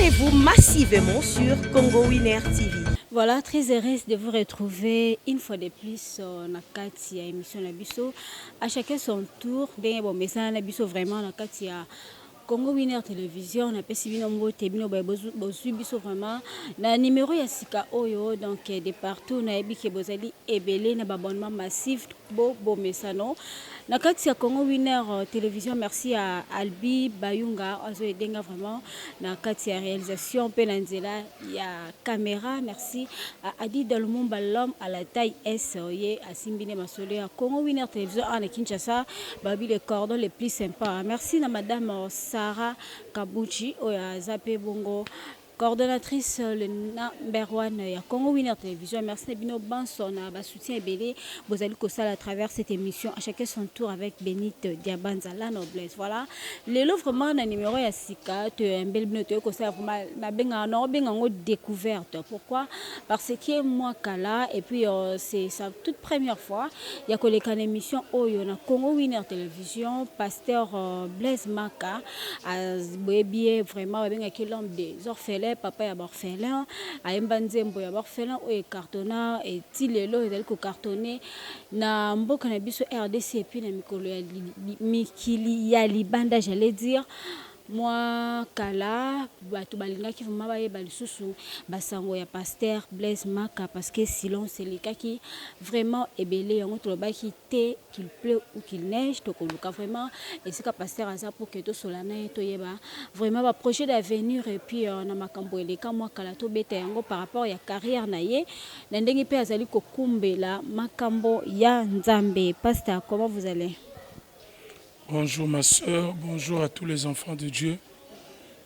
Abonnez-vous massivement sur Congo Winner TV. Voilà, très heureuse de vous retrouver une fois de plus na kati ya émission na biso. À chacun son tour, bien bon message na biso vraiment na kati ya Congo Winner Télévision, na pesi bino mbote bino ba bozu biso vraiment na numéro ya sika oyo donc de partout na yebi ke bozali ebele na abonnement massif bo mesano. Na kati ya Congo Winner Télévision, merci à Albi Bayunga azo edenga vraiment na kati ya réalisation pe na nzela ya caméra. Merci à Adi Dalumumba l'homme à la taille S ye asimbine masolo ya Congo Winner Télévision en Kinshasa babi les cordons les plus sympas. Merci na madame Sarah Kabuchi oya zape bongo coordonnatrice le number one ya Congo Winner Télévision. Merci Nebino Banson na soutien ebele bozali kosala à travers cette émission à chacun son tour avec Benite Diabanza la noblesse. Voilà le lot vraiment na numéro ya sika te mbel bino to kosala vraiment na benga no benga ngo découverte. Pourquoi? Parce que moi kala et puis c'est sa toute première fois il y a koleka na émission oyo na Congo Winner Télévision. Pasteur Blaise Maka a bien vraiment benga que l'homme des orphelins papa ya orphelin ayemba nzembo ya orphelin o cartona et tilelo ezali ko cartonner na mboka na biso RDC et puis na mikolo ya mikili ya libanda j'allais dire moi kala bato balingaki vraiment bayeba lisusu basango ya pasteur Blaise Maka parce que silence elekaki vraiment ebele yango tolobaki te qu'il pleut ou qu'il neige tokoluka vraiment et c'est que pasteur aza pour que to solana to yeba vraiment ba projet d'avenir et puis na makambo eleka moi kala to beta yango par rapport ya carrière na ye na ndenge pe azali kokumbela makambo ya nzambe. Pasteur, comment vous allez? Bonjour ma soeur, bonjour à tous les enfants de Dieu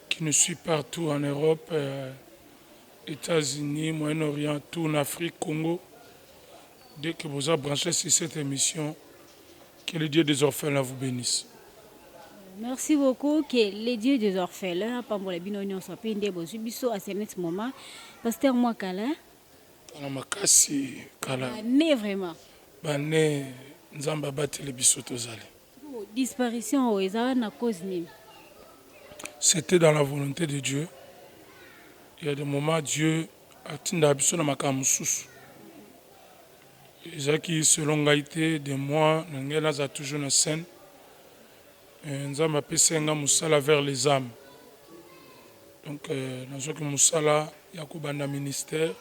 qui nous suivent partout en Europe, États-Unis, Moyen-Orient, tout en Afrique, Congo. Dès que vous avez branché sur cette émission, que le Dieu des orphelins vous bénisse. Merci beaucoup, que les dieux des orphelins, Pambola Binonion soit payé bozubiso à ce moment. Pasteur Mwakala. Kala makasi, kala. Né vraiment. Bané, nzamba batele biso tozali. Disparition na cause nini? C'était dans la volonté de Dieu. Il y a des moments Dieu a tinda biso na makambo susu. Ezaki selon gaité de moi, ngela za toujours na scène. Nzamba pesenga musala vers les âmes. Donc nazoki musala ya kobanda ministère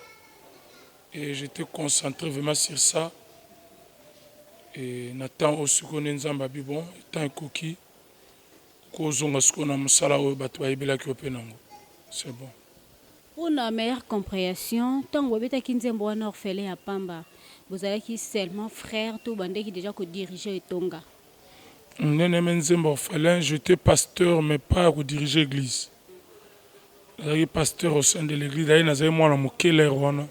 et j'étais concentré vraiment sur ça. Et Nathan aussi connaît Nzamba Bibon, étant coquille, kozonga skona musala o bato ayebela ki openango. C'est bon. Pour une meilleure compréhension, tant que vous êtes Nzembo wana orphelin ya Pamba, vous avez qui seulement frère tout bandé qui déjà ko diriger Tonga. Nene Nzembo orphelin, j'étais pasteur mais pas pour diriger l'église. J'étais pasteur au sein de l'église, d'ailleurs nazai moi na mokele wana.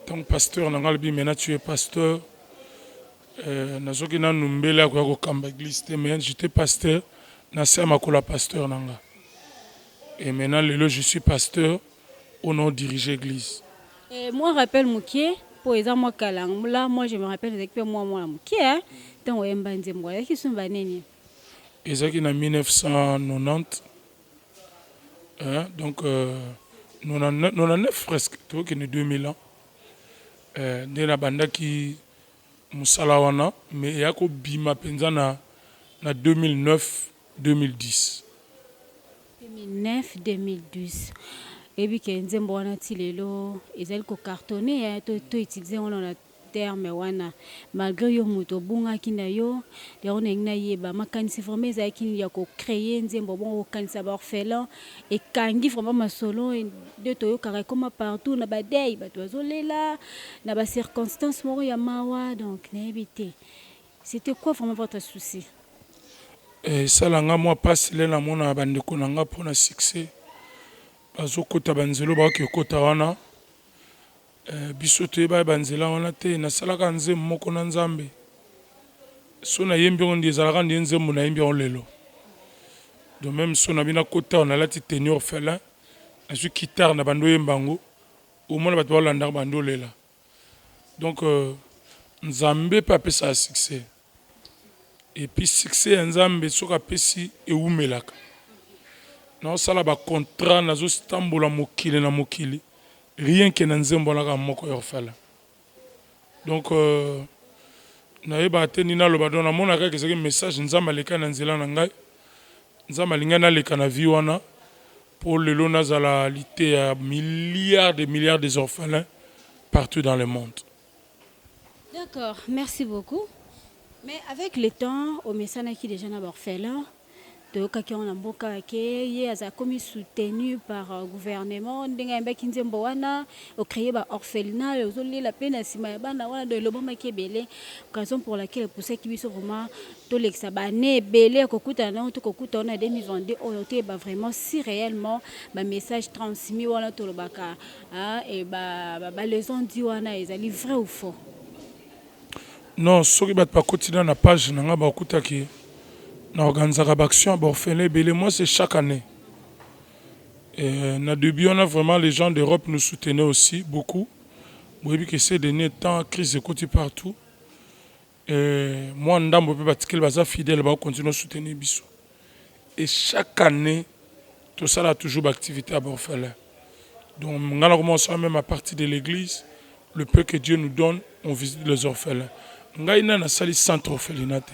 Donc pasteur nangalbi maintenant tu es pasteur. Nazoki na numbela kwa kokamba église mais j'étais pasteur na sema kola pasteur nanga. Et maintenant je suis pasteur au nom diriger l'église. Et moi rappelle Mouké pour exemple moi kalang là moi je me rappelle avec moi Mouké hein tant oyemba nzembo ya qui sont baneni. Ezaki na 1990 hein donc 99 presque tout que 2000 ans de la banda qui musala wana mais yako bima penza na 2009 2010 et puis que nzembo wana tilelo ezali ko cartonner to utiliser on a terme wana malgré yo moto bunga kina yo ya on engna yeba makanisi vraiment ezali kini ya ko créer nzembo bon kanisa ba orphelin et kangi vraiment masolo de to yo kara comme partout na badei bato azolela na ba circonstances moko ya mawa donc na éviter. C'était quoi vraiment votre souci? Et ça langa moi passe le na mona bandeko nanga pour na succès bazokota banzelo ba ke kota wana biso te ba banzela wana te na salaka nzembo moko na nzambe so na yembi on des alaka nzembo na yembi on lelo de même so na bina kota on a lati tenir orphelin na su guitare na bando yembango au moins bato balanda bando lela donc nzambe pa pesa succès et puis succès nzambe soka pesi e umelaka naosala bacontrat nazotambola mokili na mokili rien ke na nzembo naka moko ya orphelin. Donc nayeba te nini naloba don namonaka eke ezalaki message nzambe aleka na nzela na ngai, nzambe alingai naleka na vie wana mpo lelo nazala lite ya milliards des orphelins partout dans le monde. D'accord, merci beaucoup. Mais avec le temps, au message qui déjà n'a orphelin, de quelqu'un en mboka qui a commis soutenu par gouvernement, denga mbeki nzembo wana, au créer ba orphelinat, aux olé la peine à sima bana wana de l'obama qui est belé, raison pour laquelle pour ça qui sont vraiment tous les sabané belé kokuta na to kokuta on a 2022 oyoté ba vraiment si réellement ba message transmis wana to lobaka et ba les gens dit wana ezali vrai ou faux. Non, soki bat pa quotidien na page nanga ba okutaki na organisation d'action orphelin belé moi c'est chaque année. Et na début on a vraiment les gens d'Europe nous soutenaient aussi beaucoup. Moi que ces derniers temps crise de côté partout. Et moi ndambo pe batikeli baza fidèle ba continuer soutenir biso. Et chaque année tout ça a toujours d'activité à orphelin. Donc on a commencé même à partir de l'église, le peu que Dieu nous donne, on visite les orphelins. Ngaina na sali centre orphelinat.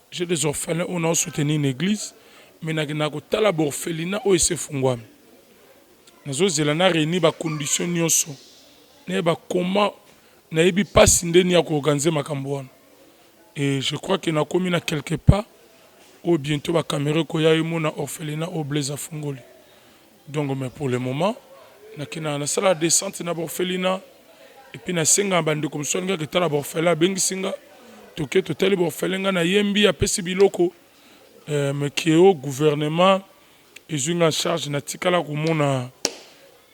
J'ai des orphelins, on a soutenu une église, mais na kotala ba orphelinat o ese fungwami. Nazo zelana réuni ba condition nyonso. Ne ba comment na yebi pas ndeni ya ko organiser makambo wana. Et je crois que na komi na quelque part ou bientôt ba caméra ko ya na orphelinat au Blaise Fungoli. Donc mais pour le moment, na sala descente na orphelinat et puis na senga bande comme so nga ketala orphelin bengi singa toke totali orphelin na yembi apesi biloko mais qui est au gouvernement et en charge na tikala komona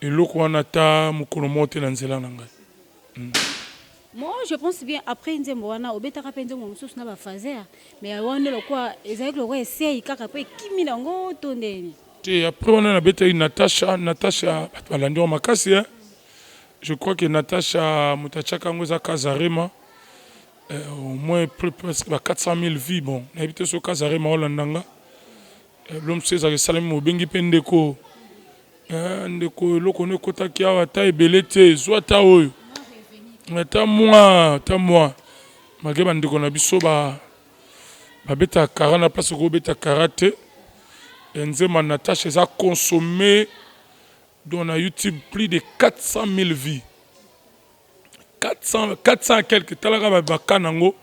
eloko wana ta mukolo mote na nzela na ngai. Moi, je pense bien après nzembo wana obetaka penzo mo mususu na ba fazer mais wana lokwa ezali lokwa essaye kaka pe kimi nango to ndeni. Et après on a beta Natacha balandi makasi hein. Je crois que Natacha Mutachaka ngoza Kazarema au moins presque 400 000 vies bon. Na habité sur Kazarema Holandanga. L'homme sait que Salam Mobengi pendeko ndeko loko ne kota kia ta ebelete zwata oyo. Ta moi. Mageba ndeko na biso ba beta 40 place ko beta karate. Nzema Natacha a consommé dans YouTube plus de 400 000 vies. 400 quelques. Talaga bakanango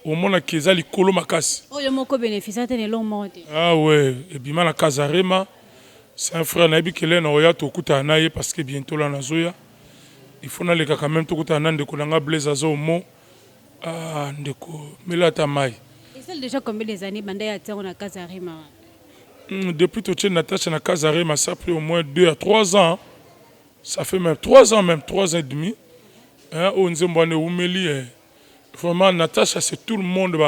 au monde qui est ali kolo makasi. Oh le moko bénéficiaire de long monte. Ah ouais, et puis na Kazarema, c'est un frère nabi qui est na oya to kuta naye parce que bientôt la nazoya. Il faut na le quand même to kuta nande ko nga Blaise azo mo ah ndeko melata mai. Et c'est déjà combien des années banda ya tsako na Kazarema? Depuis que Natacha na Kazarema, ça a pris au moins 2 à 3 ans. Ça fait même 3 ans, même 3 ans et demi. On vraiment, Natacha, c'est tout le monde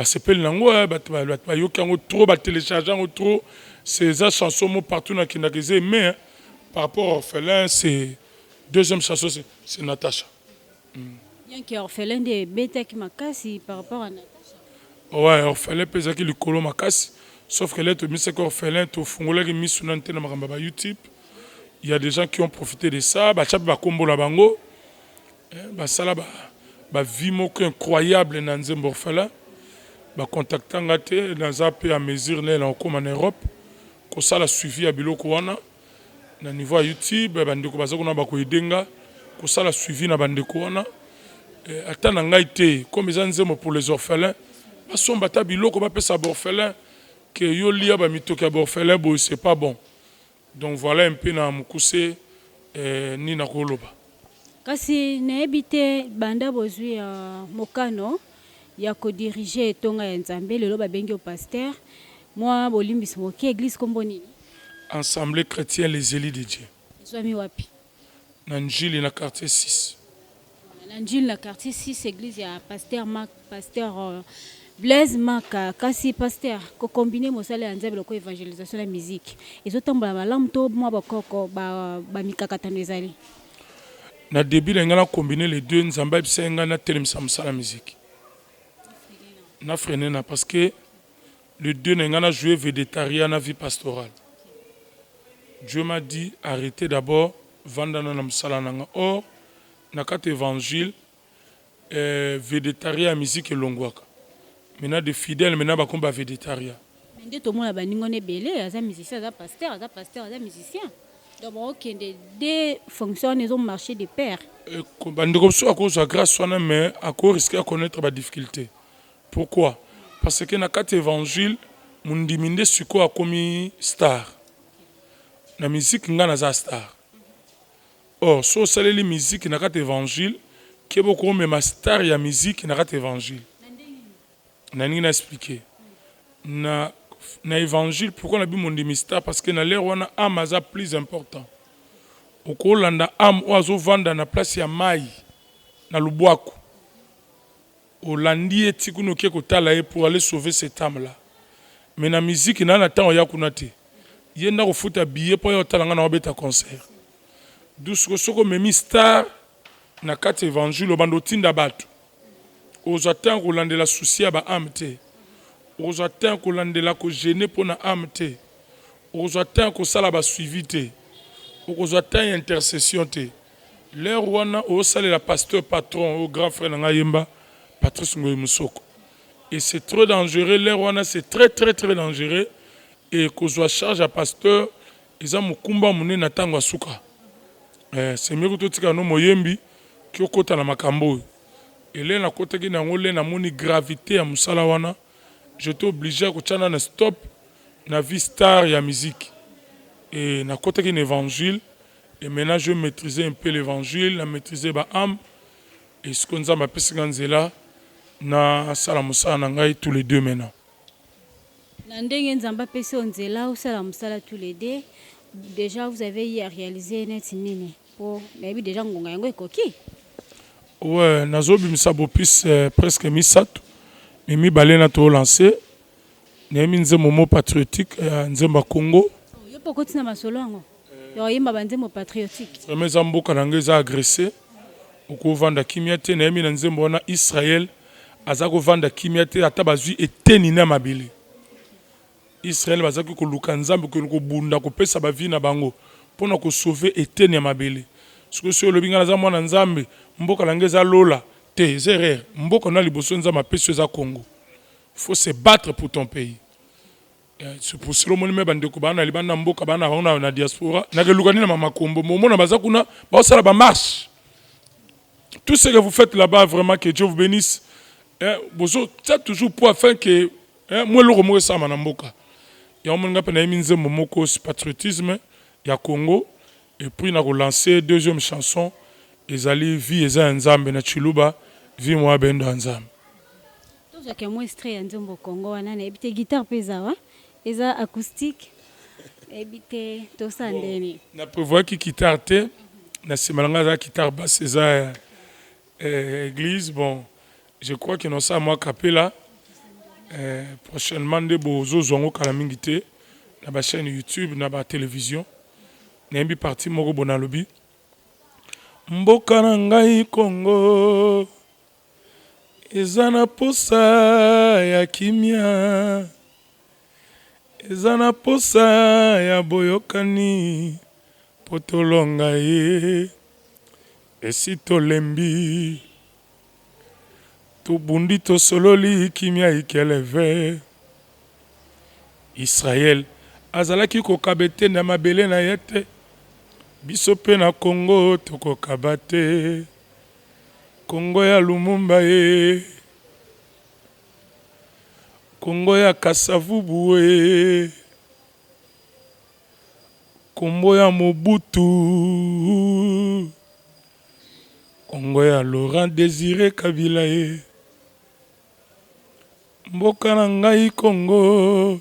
s'appelle Nango, trop, téléchargeant trop. Ces chansons partout dans le mais par rapport au orphelin, c'est deuxième chanson, c'est Natacha. Il y a un orphelin de bêta qui m'a cassé par rapport à Natacha. Ouais, orphelin, peut-être qu'il est colo makasi. Sauf que là, tu mis ce orphelin, tu fongola qui mis sur l'antenne de YouTube. Il y a des gens qui ont profité de ça. Bah, chap ba kombo la bango. Bah, ça là, bah, vie moko incroyable dans un orphelin. Bah, contactant gâte dans un pays à mesure là, comme en Europe. Comme ça, la suivi à biloko wana. Na niveau YouTube, bah, ndeko bazako na bako edenga. Comme ça, la suivi na bandeko wana. Attends, n'a été comme ils ont pour les orphelins. Parce qu'on bata biloko ba pesa orphelin que yo lia ba mitoka orphelin bo c'est pas bon. Donc voilà un peu na mukuse ni na koloba. Kasi na ebité banda bozui mokano ya ko diriger tonga ya Nzambe lelo ba bengi au pasteur. Moi bolimbisi moki église komboni. Assemblée chrétienne les élus de Dieu. Zwami wapi? Na Njili na quartier 6. Na Njili na quartier 6 église ya pasteur Marc pasteur Blaise Maka, kasi pasteur, ko combiner mosala ya Nzambe loko évangélisation la musique. Ezotambola malamu to mwa bakoko ba mikakatano ezali. Na début la ngala combiner les deux Nzamba bisenga na telemisa mosala musique. Na freiner na parce que Le 2, on a joué végétarien à vie pastorale. Dieu m'a dit, arrêtez d'abord, vendana na msala nanga. Or, na quatre évangile, végétarien à musique et longwaka. Maintenant, des fidèles, maintenant, bah, comme végétarien. Mais tout le monde a baningone belé, aza musicien, aza pasteur, aza musicien. Donc, ok, des fonctions, ils ont marché de pair. À cause de la grâce, mais à cause risquer à connaître la difficulté. Pourquoi? Parce que dans quatre évangiles, mon diminde suko a commis star. La musique n'a pas star. Or, si on la musique dans quatre évangiles, qui est beaucoup même star et la musique dans quatre évangiles. Nani n'a expliqué. Na évangile, pourquoi on a dit mon dimista? Parce que dans l'air, on a âme plus important. Au Kolanda âme oiseau vendre na place ya mai na lubwaku. Au landi etikuno ke kotala pour aller sauver cette âme là. Mais na musique na na temps ya kunate. Yenda ko futa billet pour yo talanga na obeta concert. Douce soko memi star na quatre évangile bando tinda batu. Aux attend ko landela souci ba âme te. Aux attend ko landela ko gêner pour na âme te. Aux attend ko sala ba suivi te. Aux attend intercession te. L'air wana au salé la pasteur patron au grand frère nga yemba Patrice Ngoyi Musoko. Et c'est trop dangereux, l'air wana c'est très dangereux et qu'on soit charge à pasteur ils ont mukumba mune na tango suka. C'est mieux que tout tika no moyembi ki okota na makambo. Et là na kota ki na ngole na moni gravité ya musala wana, j'étais obligé à kochana na stop na vie star ya musique. Et na kota ki na évangile. Et maintenant, je maîtrisais un peu l'évangile, je maîtrisais ma âme. Et ce qu'on a ma là, na salamusa nangai tous les deux maintenant. Nandenge nzamba pesi onzela ou salamusala tous les deux. Déjà vous avez y réalisé net nini pour maybe déjà ngonga yango ekoki. Ouais, nazobi misabo pis presque misatu. Mimi balena to lancer. Nemi nze momo patriotique nzemba Congo. Yo pokoti na masolo yango. Yoyimba banzembo patriotique. Vraiment zamboka nangeza agressé. Oko vanda kimiate na yemi na nzembo wana Israël azako vanda kimiate ata bazui eteni na mabele. Israël bazaki ko luka nzambe ko bunda ko pesa ba vie na bango pona ko sauver eteni ya mabele. Siko so lobinga na zambo na nzambe mboka nangeza lola te zerre mboka na liboso nzamba peso za Congo. Il faut se battre pour ton pays. C'est pour cela que je suis venu à la diaspora. Je suis venu à la Combo. Je suis marche. Tout ce que vous faites là-bas, vraiment, que Dieu vous bénisse. Vous êtes toujours pour afin que moi, je suis venu à Mboka. Il y a un patriotisme, il y a Congo. Et puis, on a lancé deuxième chanson. Ils allaient vivre en Nzambe, na Chiluba, vivre moi ben dans Nzambe. Tout ce que moi, je suis au Congo, on a une guitare pesante. Eza acoustique ebité to sandeni na prévoir qui guitare te na simalanga za guitare basse eza église bon je crois que non ça moi capella prochainement de bozo zongo kala mingi te na ba chaîne YouTube na ba télévision na mbi parti moko bona lobi mboka na ngai Congo eza na posa ya kimia eza na posa ya boyokani po tolonga ye esi tolembi tobundi tosololi kimia ikeleve Israël azalaki kokaba te na mabele na ye te biso mpe na Congo tokokaba te Congo ya Lumumba ye Congo ya Kasavubu e Congo ya Mobutu Congo ya Laurent Désiré Kabila e mboka na ngai Congo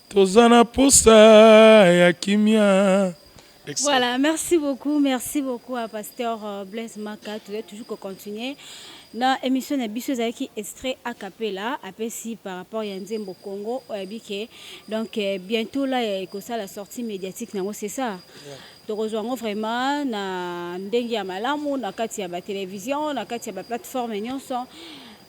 tozana posa ya kimia. Voilà, merci beaucoup à Pasteur Blaise Maka. Tu dois toujours continuer. Dans l'émission de Bissou qui extrait a cappella, après si par rapport à Nzembo Congo, donc bientôt là, il y a la sortie médiatique, c'est ça. Donc rejoignons vraiment na ndengi ya malamu, na kati ya ba télévision, na kati ya ba plateforme nyonso.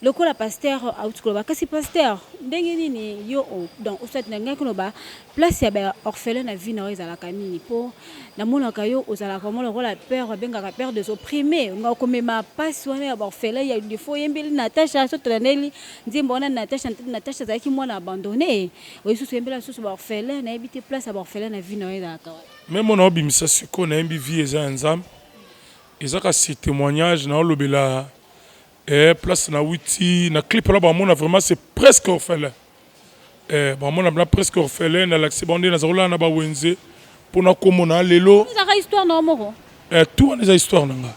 lokola pasteur auti koloba kasi pasteur ndenge nini yo donc osati na ngai koloba place ya ba orphelin na vie na oyo ezalaka nini mpo namonaka yo ozalaka mo lokola père babengaka père des opprimés nga okomema mpasi wana ya baorphelin ya defo oyembeli natasha so tolandeli nzembo wana natasha azalaki mwana abandonné oyesusu oyembela susu baorphelin nayebi te place ya baorphelin na vie na oyo ezalaka wana me mona obimisa sikoyo nayembi vie eza ya nzambe ezaka si témoignage na olobela place na witi na clip là bamona vraiment c'est presque orphelin bamona bla presque orphelin na l'accès bandé na zarola na ba wenze pona komona lelo ezaka histoire na moko tout wana eza histoire nanga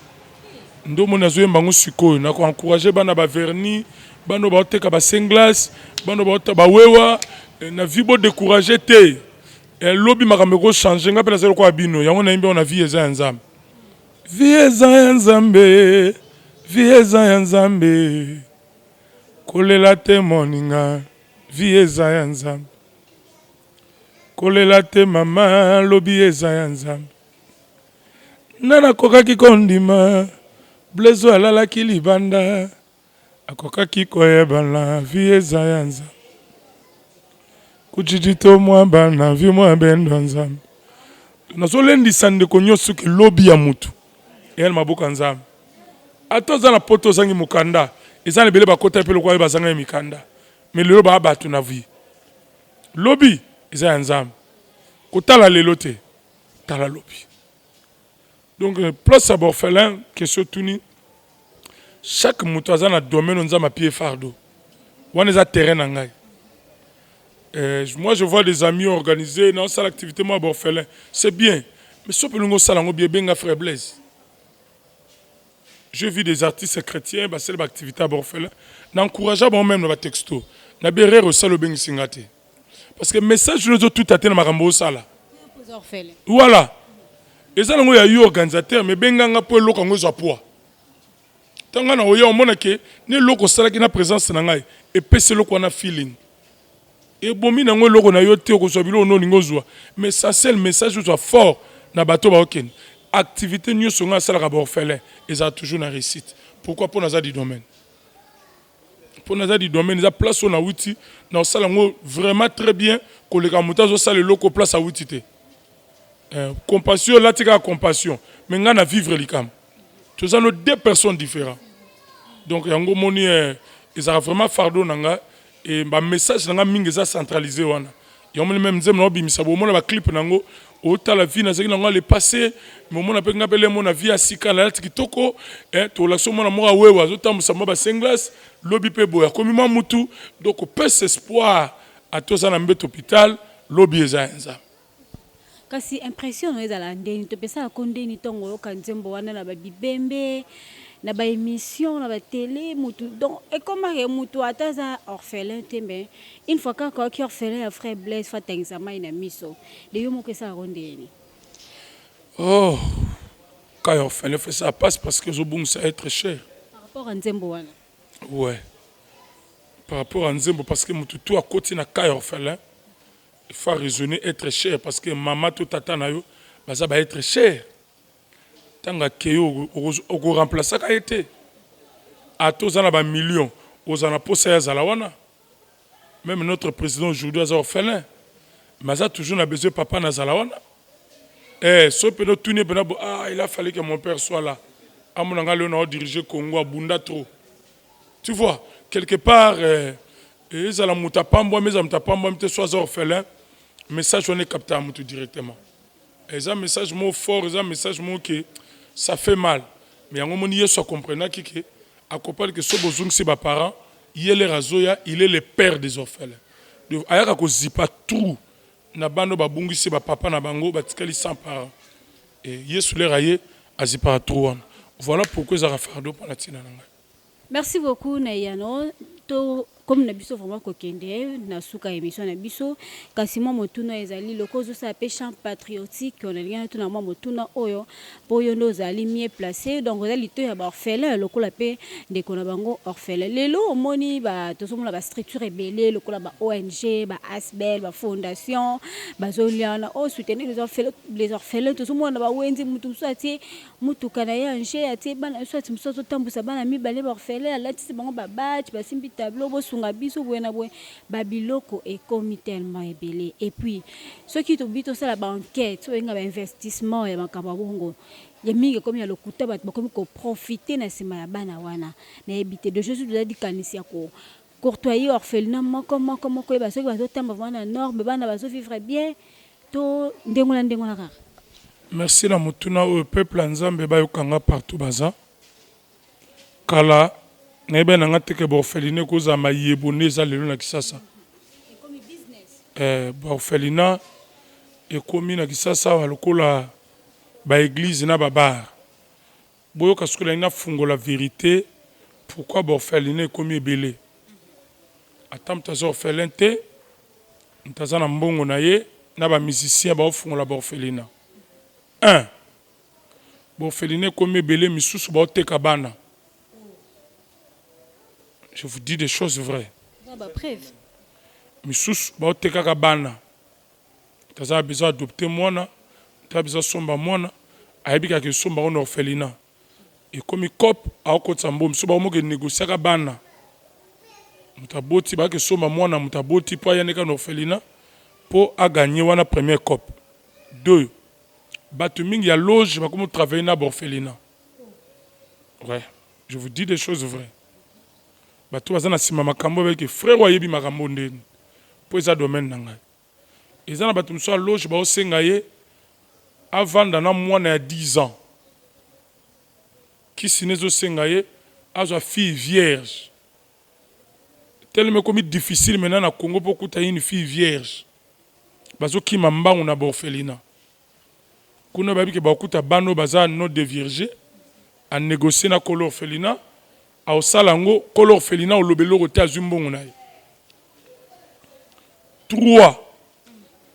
ndo mona zoyemba ngo sikoyo na ko encourager bana ba vernis bano ba oteka ba sunglass bano ba ota ba wewa na vie bo décourager te lobi makambo ko changer ngapela zelo kwa bino yango na yimbi on a vie eza nzambe vie eza nzambe vie eza ya nzambe kolela te moninga vie eza ya nzambe kolela te mama lobi eza ya nzambe nana akokaki kondima blezo alalaki libanda akokaki koyebana vie eza ya nzambe kujijito mwa bana vie mwa bendo nzambe nazolendisa ndeko nyonso ke lobi ya mutu eyali maboko ya nzambe ata oza na poto ozangi mokanda eza na ebele bakota mpe lokwa bazanga ya mikanda me lelo baa bato na vie lobi eza ya nzambe kotala lelo te tala lobi donc place ya baorphelin question tuni chaque moto aza na domaine nzambe apie fardo wana eza terrain na ngai moi je vois des amis organisés na osala activité mo ya baorphelin c'est bien mais so pelingo osala yango bien benga frère Blaise. Je vis des artistes chrétiens, c'est l'activité à Borfela. N'encourage pas même dans texto. Na berere au salo bengi singate. Parce que message nous tout à terre marambo sala. Voilà. Et ça nous y a eu organisateur mais benga nga po loko ngo za poa. Tanga na oya omona ke ne loko sala ki na présence na ngai et pese loko na feeling. Et bomi na ngo loko na yo te ko so bilo no ngozwa. Mais ça c'est le message soit fort na bato ba oken. Activité nous sont à la orphelin et ça toujours une réussite. Pourquoi pour nous du domaine? Pour nous du domaine, ils a place on a outil dans ça vraiment très bien que les gamoutas au ça les locaux place à outil. Compassion là tu as compassion, mais on a vivre les cam. Tous ça nos deux personnes différentes. Donc yango moni ils a vraiment fardeau nanga et ma message nanga mingi ça centralisé wana. Yango même nzem no bimisa bo mona ba clip nango autant la vie na zaki nango le passé mais mon appelle ngapele mon vie asika la tikitoko to la so mona mora wewa zotambu sa ba senglas lobi pe boya komi ma mutu donc pèse espoir à tous en mbet hôpital lobi ezanza kasi impression no ezala ndeni to pesa kondeni tongo kanzembo wana na ba bibembe na ba émission na ba télé mutu donc et comment que mutu ataza orphelin tembe une fois quand qui orphelin a frère Blaise fa examen na miso de yo moko ça rondeni oh quand orphelin fait ça passe parce que zobung ça est très cher par rapport à nzembo wana ouais par rapport à nzembo parce que mutu tout à côté na cas orphelin il faut raisonner être cher parce que maman tout tata na yo ça va être cher. Tanga keyo oko remplacer ka été à tous en a millions aux en a posé à zalawana même notre président aujourd'hui a orphelin mais ça toujours a besoin papa na zalawana so peut tourner il a fallu que mon père soit là à mon anga on a dirigé Congo à Bunda trop tu vois quelque part et ça la mutapambo mais ça mutapambo mais soit orphelin message on est capté à mutu directement et ça message mot fort et ça message mot que ça fait mal mais en moment soit comprenant que à comprendre que ce besoin c'est mes parents il est le razoya il est le père des orphelins donc ayaka ko zipa trou na bando babungi c'est ba papa na bango batikali sans parents et yesu le raye azipa trou voilà pourquoi ça fardo pour la tina nanga. Merci beaucoup Nayano to comme na biso vraiment kokende na suka émission na biso kasi moi motuna ezali lokozo sa pe chant patriotique on a tout na moi motuna oyo po yo ndo zali mieux placé donc ezali to ya ba orphelin lokola pe ndeko na bango orphelin lelo omoni ba tozomona ba structure ebele lokola ba ONG ba ASBEL ba fondation bazoliana o soutenir les orphelins tozomona ba wenzi mutu swati mutu kana ya nje ati bana swati musoto tambusa bana mibale ba orphelin alati bango ba badge ba simbi tableau bo sunga biso bwena bwe ba biloko ekomi tellement ebele et puis ceux qui tobito ça la banquette so nga ba investissement ya makamba bongo ya mingi comme ya lokuta ba komi ko profiter na sima ya bana wana na ebité de Jésus doit dikanisi ko courtoyer orphelinat moko ba ceux qui ba tamba wana norme bana ba so vivre bien to ndengona kaka. Merci la mutuna au peuple nzambe ba yokanga partout baza kala nebe na ngate ke ba orphelinat ko za mayebone za lelo na kisasa ba orphelinat ekomi na kisasa walokola ba église na ba bar boyo kasukola ina fungo la vérité pourquoi ba orphelinat ekomi ebele atam tazo orphelin te ntazana mbongo na ye na ba musicien ba ofungo la ba orphelinat 1 ba orphelinat ekomi ebele misusu ba oteka bana. Je vous dis des choses vraies. Misusu ba oteka bana taza besoin adopter mwana taza besoin somba mwana ayebika ke somba on orphelinat et comme cop a okotsa mbom so ba moke négocier ka bana mutaboti ba ke somba mwana mutaboti po yaneka na orphelinat po a gagner wana premier cop. 2 batu mingi ya loge ba comme travailler na orphelinat. Ouais, je vous dis des choses vraies. Batu bazana sima makambo avec frère wayebi makambo ndeni po eza domaine na ngai ezana batu mso loge ba osenga ye avanda na mwana ya 10 ans qui sinezo senga ye azwa fille vierge tellement comme difficile maintenant na Congo pour kuta une fille vierge bazo kima mbangu na orphelinat kuna babi ke ba kuta bano baza no de vierge a négocier na kolo orphelinat au salango kolo orphelinat au lobelo roté azumbongo na ye. 3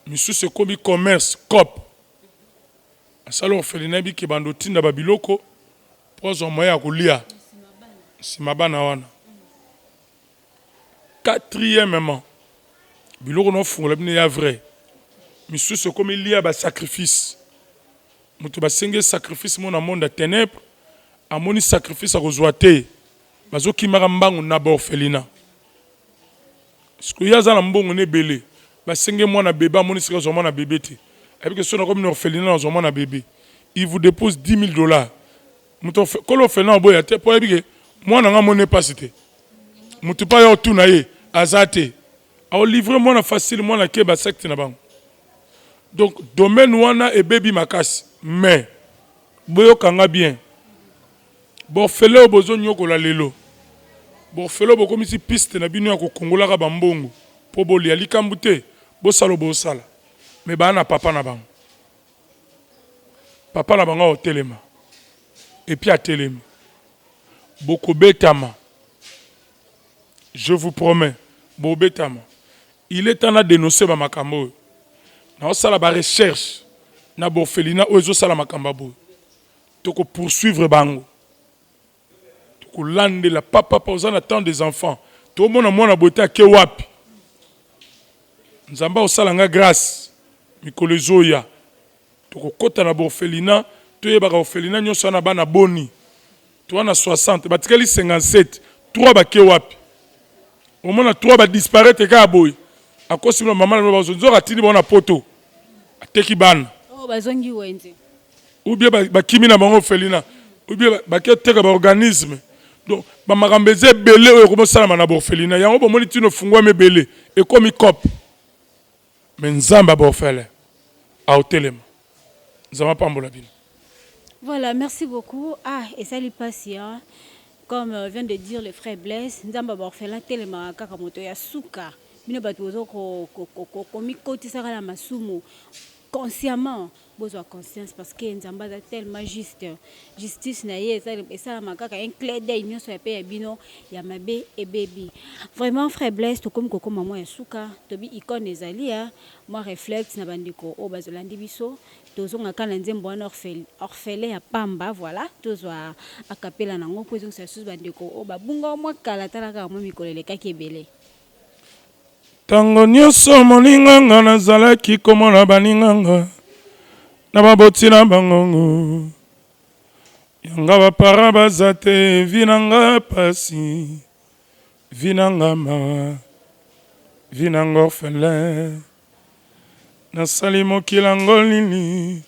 monsieur se komi commerce cop asalo orphelinat bi ke bando tinda babiloko pozo moya kolia sima bana wana. 4e biloko no fungola bine ya vrai monsieur se komi lia ba sacrifice mutu basenge sacrifice mona monde ténèbres amoni sacrifice a kozwa te bazoki mara mbangu na ba orphelinat siko yaza na mbongo ne belé basenge mwana bébé amoni sika zo mwana bébé te avec so na comme une orphelinat zo mwana bébé il vous dépose $10,000 mutu ko l'orphelinat boya te po ebike mwana nga mone pasité mutu pa yo tuna ye azate au livrer mwana facile mwana ke ba secte na bango donc domaine wana e baby makasi mais boyo kanga bien bo fele bozo nyoko la lelo bo fele bo komisi piste na bino ya ko kongola ka bambongo po boli ali kambute bo salo bo sala mais ba na papa na bango au telema et puis à telema boko betama je vous promets bo betama il est temps à dénoncer ba makambo na osala ba recherche na bo orphelinat ozo sala makamba bo to ko poursuivre bango lande la papa posant attend des enfants tout le monde a beauté ke wapi nzamba osalanga grâce mikolo zoya to kokota na orphelinat to yeba ka orphelinat nyonso na bana boni to na 60 batikali 57 3 ba ke wapi au moins 3 ba disparaître ka boy akosi maman na bazonzo ratini bona poto ateki bana oh bazongi wenze ou bien ba kimi na bango orphelinat ou bien ba ke teka ba organisme. Donc, ba marambeze belé o ko sala na orphelinat yango bo moni tino fungwa me belé et comme cop mais nzamba ba orphelin a hotelema nzamba pambola bino. Voilà, merci beaucoup. Ah, et ça lui passe hein. Comme vient de dire le frère Blaise, nzamba ba orphelin telema kaka moto ya suka bino batu zo ko mikoti saka la masumu consciemment besoin conscience parce que nzamba est tellement juste justice na ye et ça makaka un clé d'œil nyonso ya pe ya bino ya mabe et baby vraiment frère Blaise to comme koko maman ya suka to bi icône ezalia moi réflexe na bandiko o bazolandi biso tozonga kana nzembo wana orphelin ya pamba voilà tozwa akapela nango po ezonga sa susu bandiko o babunga mwa kala talaka mo mikolele kaki ebele. Tango nyonso moninganga nazalaki komona baninganga na baboti na bangongo yanga bapara baza te vinanga pasi vinanga mawa vinanga orphelin nasali mokilango nini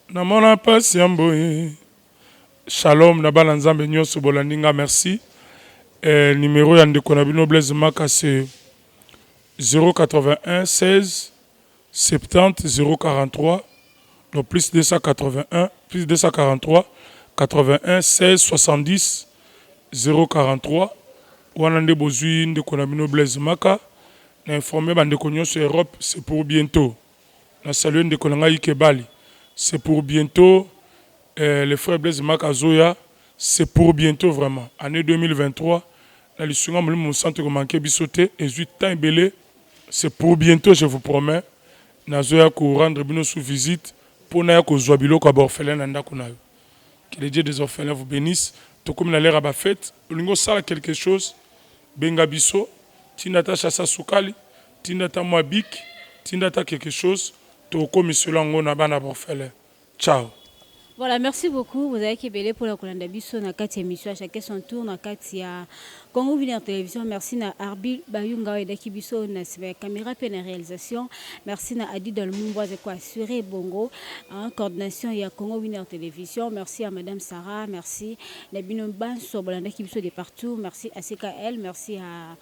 namona pasi ya mboye. Shalom na bana nzambe nyonso bolandinga merci. Numéro ya ndeko na bino Blaise Maka c'est 081 16 70 043 donc plus 281 plus 243 81 16 70 043 wana nde bozwi ndeko na bino Blaise Maka na informé bandeko nyonso Europe c'est pour bientôt na saluer ndeko na ngai Kebali c'est pour bientôt le frère Blaise Maka Zoya c'est pour bientôt vraiment année 2023 na lisunga molimo centre ko manquer bisoté et 8 ans belé. C'est pour bientôt, je vous promets. Nazoya ko rendre bino sous visite pour na ko zwabilo ko orphelin nanda kunayo. Que les dieux des orphelins vous bénissent. To comme na l'air à ba fête, olingo sala quelque chose benga biso, tinata chassa sukali, tinata mwabik, tinata quelque chose, to comme cela ngona bana orphelin. Ciao. Voilà, merci beaucoup. Vous avez kébélé pour la Kolanda Bisso, na kati émission à chacun son tour, na kati ya Congo Winer Télévision. Merci na Arbil Bayunga et Dakibiso, na caméra et na réalisation. Merci na Adi Dolmumbo, de quoi assurer Bongo, en coordination ya Congo Winer Télévision. Merci à Madame Sarah, merci na Bino Banso, Bolanda Kibiso de partout. Merci à CKL, merci à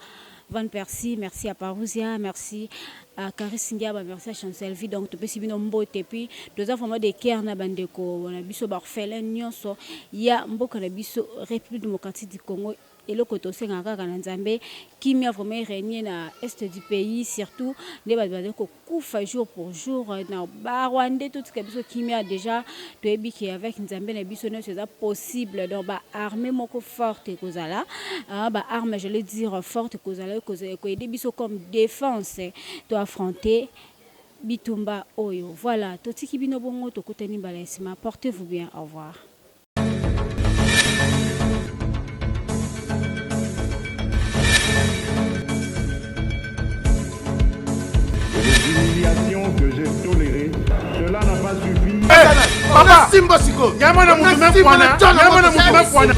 Van Persie, merci à Parousia, merci à Caris Ndiaba, merci à Chancel Vie. Donc, tu peux suivre nos mots et puis, nous avons vraiment des cœurs na bandeko, on a biso barfelin nyonso, il y a mboka na biso République démocratique du Congo. Et le côté aussi en Nzambe qui m'a vraiment régné dans l'est du pays, surtout les badbades qui coufent jour pour jour dans Barwande tout ce qui m'a déjà de qui avec Nzambe na biso c'est possible donc ba armée moko forte kozala ba arme je le dire forte kozala ko aider biso comme défense to affronter bitumba oyo voilà to tiki bino bongo to kotani balesima portez-vous bien au revoir. Que j'ai toléré, cela n'a pas suffi. Papa, Simba Siko, Yamana Moumé Fouana.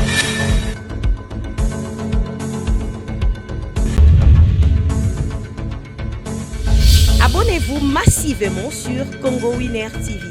Abonnez-vous massivement sur Congo Winer TV.